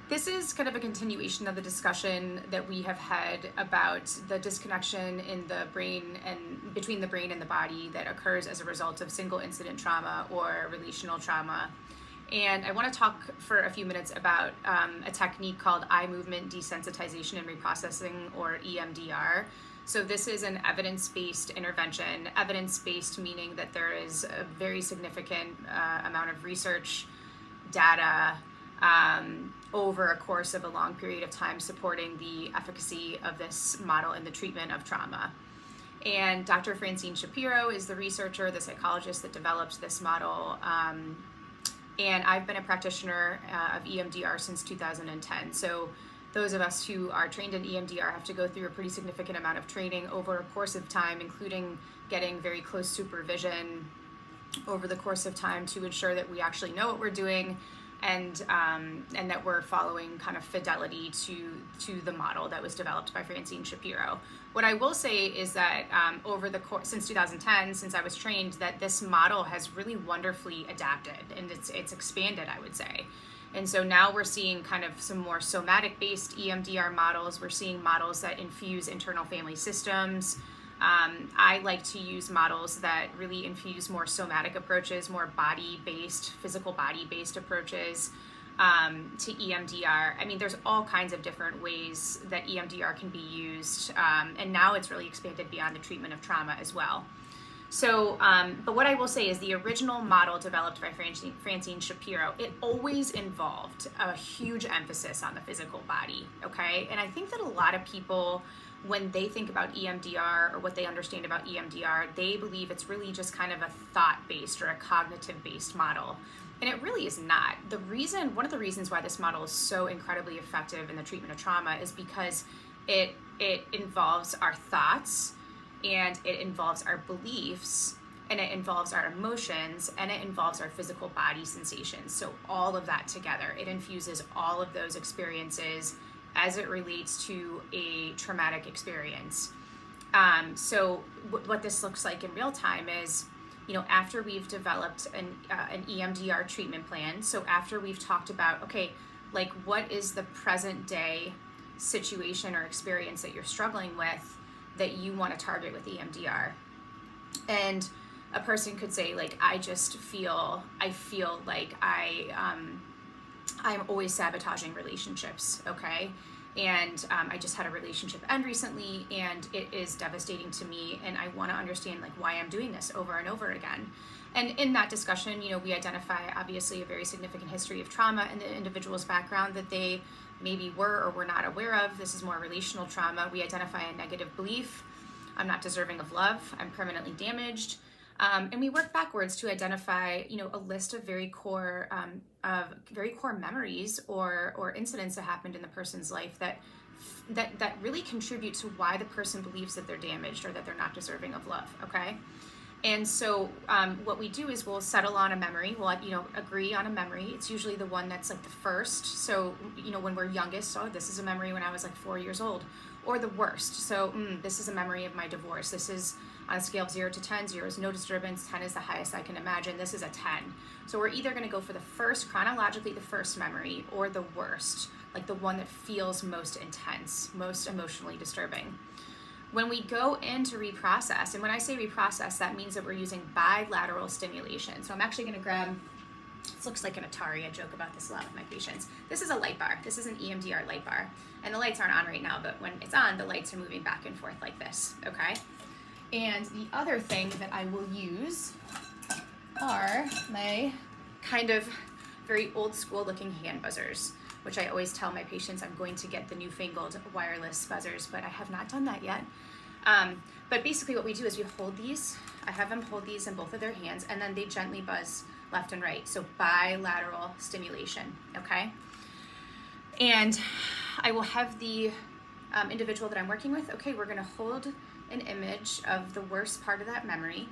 This is kind of a continuation of the discussion that we have had about the disconnection in the brain and between the brain and the body that occurs as a result of single incident trauma or relational trauma. And I want to talk for a few minutes about a technique called eye movement desensitization and reprocessing, or EMDR. So this is an evidence-based intervention, evidence-based meaning that there is a very significant amount of research data over a course of a long period of time supporting the efficacy of this model in the treatment of trauma. And Dr. Francine Shapiro is the researcher, the psychologist that developed this model. And I've been a practitioner of EMDR since 2010. So those of us who are trained in EMDR have to go through a pretty significant amount of training over a course of time, including getting very close supervision over the course of time to ensure that we actually know what we're doing, and that we're following kind of fidelity to the model that was developed by Francine Shapiro. What I will say is that over the course, since 2010, since I was trained, that this model has really wonderfully adapted, and it's expanded, I would say. And so now we're seeing kind of some more somatic-based EMDR models. We're seeing models that infuse internal family systems. I like to use models that really infuse more somatic approaches, more body-based, physical body-based approaches to EMDR. I mean, there's all kinds of different ways that EMDR can be used, and now it's really expanded beyond the treatment of trauma as well. So, but what I will say is the original model developed by Francine Shapiro, it always involved a huge emphasis on the physical body, okay? And I think that a lot of people, when they think about EMDR or what they understand about EMDR, they believe it's really just kind of a thought-based or a cognitive-based model. And it really is not. One of the reasons why this model is so incredibly effective in the treatment of trauma is because it involves our thoughts, and it involves our beliefs, and it involves our emotions, and it involves our physical body sensations. So all of that together, it infuses all of those experiences as it relates to a traumatic experience. So what this looks like in real time is, after we've developed an EMDR treatment plan, so after we've talked about, okay, like what is the present day situation or experience that you're struggling with that you want to target with EMDR. And a person could say, like, I feel like I'm always sabotaging relationships, okay? And I just had a relationship end recently, and it is devastating to me, and I want to understand like why I'm doing this over and over again. And in that discussion, we identify obviously a very significant history of trauma in the individual's background that they maybe were or were not aware of. This is more relational trauma. We identify a negative belief. I'm not deserving of love. I'm permanently damaged. And we work backwards to identify, a list of very core memories or incidents that happened in the person's life that really contribute to why the person believes that they're damaged or that they're not deserving of love. Okay. And so what we do is we'll settle on a memory. We'll, agree on a memory. It's usually the one that's like the first. So, when we're youngest, this is a memory when I was like 4 years old. Or the worst. So this is a memory of my divorce. This is on a scale of 0 to 10. 0 is no disturbance. 10 is the highest I can imagine. This is a 10. So we're either going to go for the first, chronologically the first memory, or the worst, like the one that feels most intense, most emotionally disturbing. When we go into reprocess, and when I say reprocess, that means that we're using bilateral stimulation. So I'm actually going to grab, this looks like an Atari. I joke about this a lot with my patients. This is a light bar. This is an EMDR light bar. And the lights aren't on right now, but when it's on, the lights are moving back and forth like this, okay? And the other thing that I will use are my kind of very old school looking hand buzzers, which I always tell my patients I'm going to get the newfangled wireless buzzers, but I have not done that yet. But basically what we do is we hold these, I have them hold these in both of their hands, and then they gently buzz left and right. So bilateral stimulation, okay? And I will have the individual that I'm working with, okay, we're gonna hold an image of the worst part of that memory,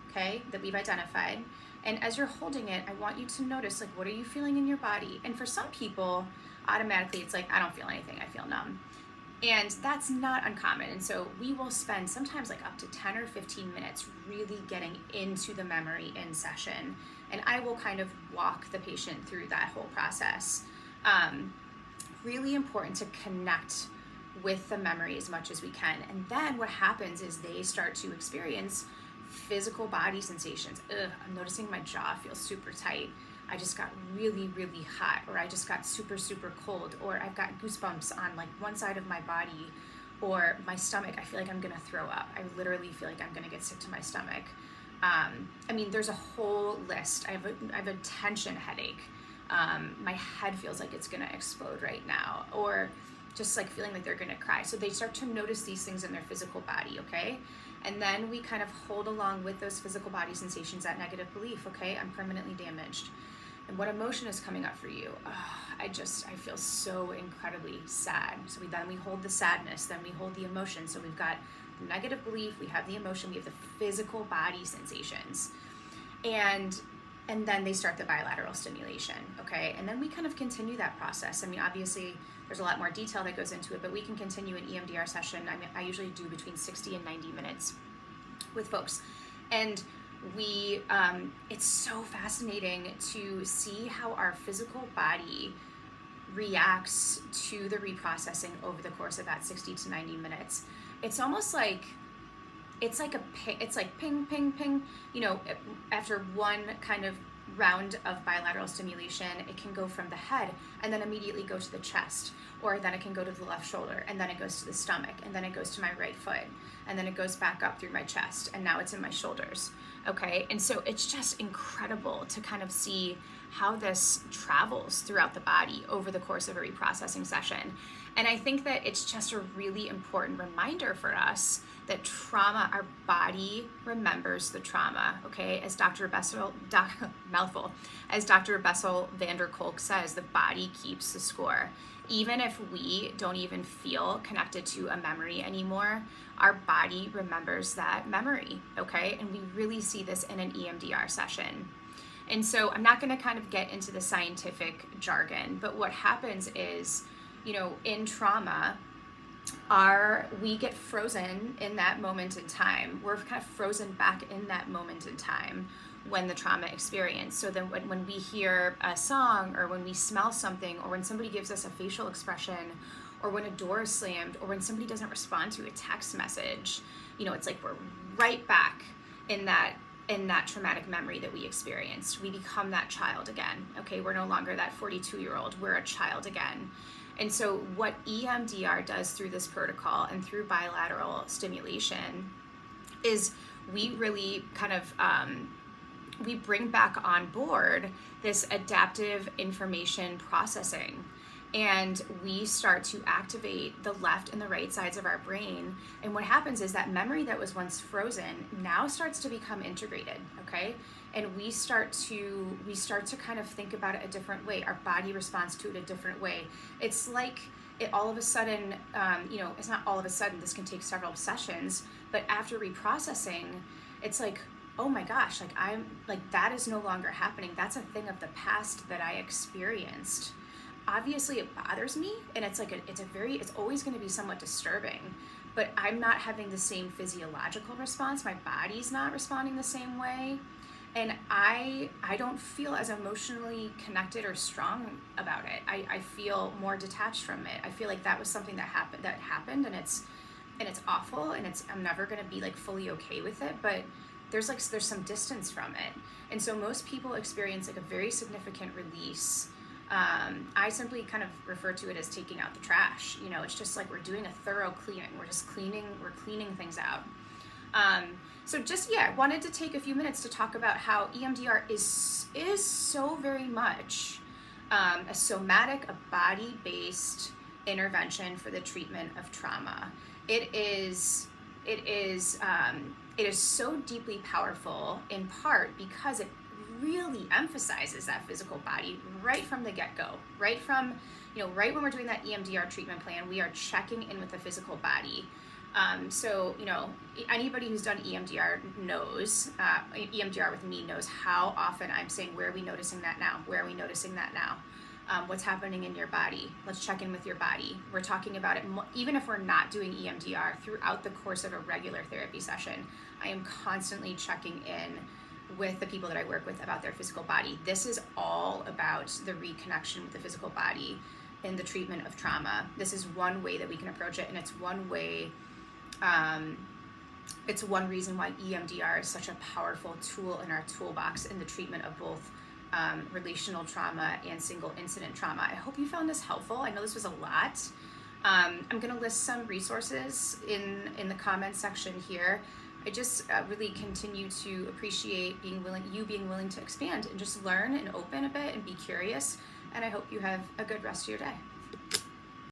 okay, that we've identified. And as you're holding it, I want you to notice, like, what are you feeling in your body? And for some people, automatically it's like, I don't feel anything, I feel numb. And that's not uncommon. And so we will spend sometimes like up to 10 or 15 minutes really getting into the memory in session. And I will kind of walk the patient through that whole process. really important to connect with the memory as much as we can. And then what happens is they start to experience physical body sensations. I'm noticing my jaw feels super tight. I just got really, really hot, or I just got super, super cold, or I've got goosebumps on like one side of my body, or my stomach, I feel like I'm gonna throw up. I literally feel like I'm gonna get sick to my stomach. I mean, there's a whole list. I have a tension headache. My head feels like it's gonna explode right now, or just like feeling like they're gonna cry. So they start to notice these things in their physical body, okay? And then we kind of hold along with those physical body sensations that negative belief, okay? I'm permanently damaged. And what emotion is coming up for you? I feel so incredibly sad. So then we hold the sadness, then we hold the emotion. So we've got the negative belief, we have the emotion, we have the physical body sensations. And then they start the bilateral stimulation, okay? And then we kind of continue that process. I mean, obviously, there's a lot more detail that goes into it, but we can continue an EMDR session. I mean, I usually do between 60 and 90 minutes with folks. And it's so fascinating to see how our physical body reacts to the reprocessing over the course of that 60 to 90 minutes. It's almost like, it's like ping, ping, ping, after one kind of round of bilateral stimulation, it can go from the head and then immediately go to the chest, or then it can go to the left shoulder, and then it goes to the stomach, and then it goes to my right foot, and then it goes back up through my chest, and now it's in my shoulders, okay? And so it's just incredible to kind of see how this travels throughout the body over the course of a reprocessing session. And I think that it's just a really important reminder for us that trauma, our body remembers the trauma, okay? As Dr. Bessel van der Kolk says, the body keeps the score. Even if we don't even feel connected to a memory anymore, our body remembers that memory, okay? And we really see this in an EMDR session. And so I'm not gonna kind of get into the scientific jargon, but what happens is, in trauma, we get frozen in that moment in time. We're kind of frozen back in that moment in time when the trauma experience. So then when we hear a song, or when we smell something, or when somebody gives us a facial expression, or when a door is slammed, or when somebody doesn't respond to a text message, it's like we're right back in that traumatic memory that we experienced. We become that child again, okay? We're no longer that 42-year-old, we're a child again. And so what EMDR does through this protocol and through bilateral stimulation is we really kind of, we bring back on board this adaptive information processing. And we start to activate the left and the right sides of our brain. And what happens is that memory that was once frozen now starts to become integrated, okay? And we start to kind of think about it a different way. Our body responds to it a different way. It's like it all of a sudden, it's not all of a sudden, this can take several sessions, but after reprocessing, it's like, oh my gosh, that is no longer happening. That's a thing of the past that I experienced. Obviously it bothers me, and it's always going to be somewhat disturbing, but I'm not having the same physiological response. My body's not responding the same way, and I don't feel as emotionally connected or strong about it. I feel more detached from it. I feel like that was something that happened, and it's awful, and I'm never going to be like fully okay with it, but there's some distance from it. And so most people experience like a very significant release. I simply kind of refer to it as taking out the trash. It's just like we're doing a thorough cleaning. We're cleaning things out. I wanted to take a few minutes to talk about how EMDR is so very much a somatic, a body-based intervention for the treatment of trauma. It is so deeply powerful, in part because it really emphasizes that physical body right from the get-go, right when we're doing that EMDR treatment plan, we are checking in with the physical body. Anybody who's done EMDR knows, EMDR with me knows how often I'm saying, where are we noticing that now? Where are we noticing that now? What's happening in your body? Let's check in with your body. We're talking about it, even if we're not doing EMDR, throughout the course of a regular therapy session, I am constantly checking in with the people that I work with about their physical body. This is all about the reconnection with the physical body. in the treatment of trauma. This is one way that we can approach it, and it's one way, it's one reason why EMDR is such a powerful tool in our toolbox in the treatment of both relational trauma and single incident trauma. I hope you found this helpful. I know this was a lot. I'm going to list some resources in the comments section here. I just really continue to appreciate being willing to expand and just learn and open a bit and be curious. And I hope you have a good rest of your day.